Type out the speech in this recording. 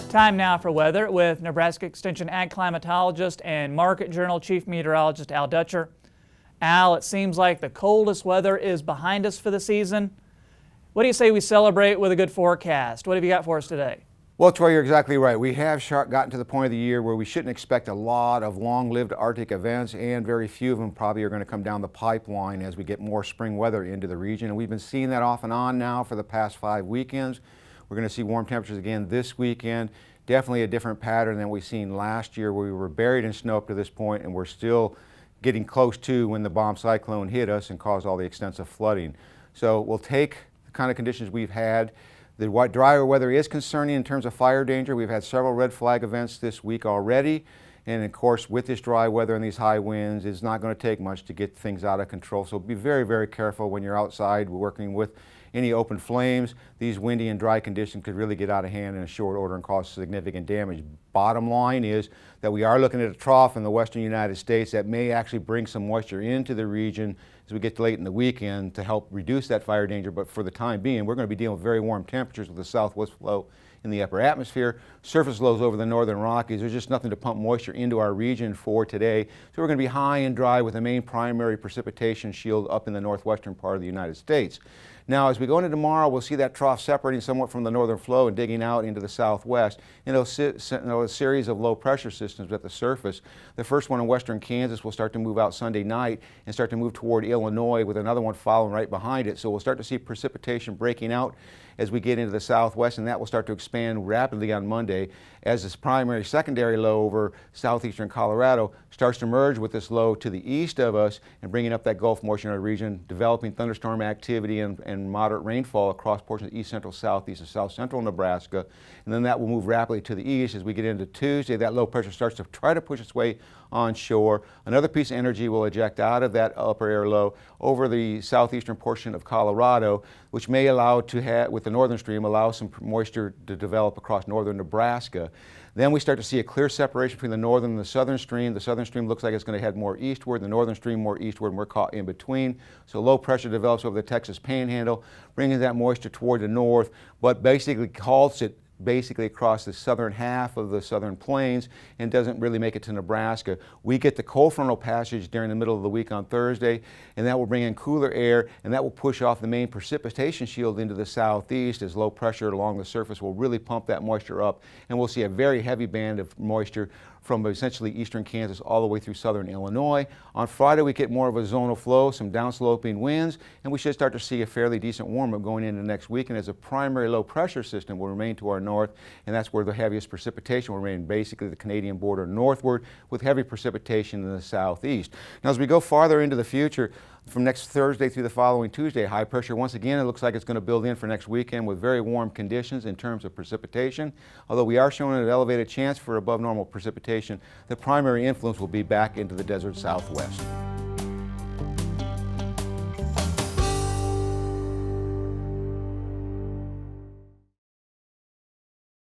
Time now for weather with Nebraska Extension Ag Climatologist and Market Journal Chief Meteorologist Al Dutcher. Al, it seems like the coldest weather is behind us for the season. What do you say we celebrate with a good forecast? What have you got for us today? Well, Troy, you're exactly right. We have gotten to the point of the year where we shouldn't expect a lot of long-lived Arctic events, and very few of them probably are going to come down the pipeline as we get more spring weather into the region. And we've been seeing that off and on now for the past 5 weekends. We're going to see warm temperatures again this weekend. Definitely a different pattern than we've seen last year, where we were buried in snow up to this point, and we're still getting close to when the bomb cyclone hit us and caused all the extensive flooding. So we'll take the kind of conditions we've had. The drier weather is concerning in terms of fire danger. We've had several red flag events this week already. And of course, with this dry weather and these high winds, it's not going to take much to get things out of control. So be very, very careful when you're outside working with any open flames. These windy and dry conditions could really get out of hand in a short order and cause significant damage. Bottom line is that we are looking at a trough in the western United States that may actually bring some moisture into the region as we get late in the weekend to help reduce that fire danger. But for the time being, we're going to be dealing with very warm temperatures with the southwest flow in the upper atmosphere. Surface lows over the northern Rockies. There's just nothing to pump moisture into our region for today. So we're going to be high and dry with the main primary precipitation shield up in the northwestern part of the United States. Now, as we go into tomorrow, we'll see that trough separating somewhat from the northern flow and digging out into the southwest. And it'll a series of low pressure systems at the surface. The first one in western Kansas will start to move out Sunday night and start to move toward Illinois, with another one following right behind it. So we'll start to see precipitation breaking out as we get into the southwest, and that will start to expand rapidly on Monday as this primary secondary low over southeastern Colorado starts to merge with this low to the east of us and bringing up that Gulf moisture in our region, developing thunderstorm activity and moderate rainfall across portions of east central, southeast, and south central Nebraska. And then that will move rapidly to the east as we get into Tuesday. That low pressure starts to try to push its way onshore. Another piece of energy will eject out of that upper air low over the southeastern portion of Colorado, which may allow to have, with the northern stream, allow some moisture to develop across northern Nebraska. Then we start to see a clear separation between the northern and the southern stream. The southern stream looks like it's going to head more eastward, the northern stream more eastward, and we're caught in between. So low pressure develops over the Texas Panhandle, bringing that moisture toward the north, but basically halts it across the southern half of the southern plains and doesn't really make it to Nebraska. We get the cold frontal passage during the middle of the week on Thursday, and that will bring in cooler air, and that will push off the main precipitation shield into the southeast as low pressure along the surface will really pump that moisture up, and we'll see a very heavy band of moisture from essentially eastern Kansas all the way through southern Illinois. On Friday, we get more of a zonal flow, some downsloping winds, and we should start to see a fairly decent warm-up going into next week. And as a primary low pressure system will remain to our north, and that's where the heaviest precipitation will remain, basically the Canadian border northward, with heavy precipitation in the southeast. Now, as we go farther into the future, from next Thursday through the following Tuesday, high pressure once again, it looks like it's going to build in for next weekend with very warm conditions in terms of precipitation. Although we are showing an elevated chance for above normal precipitation, the primary influence will be back into the desert southwest.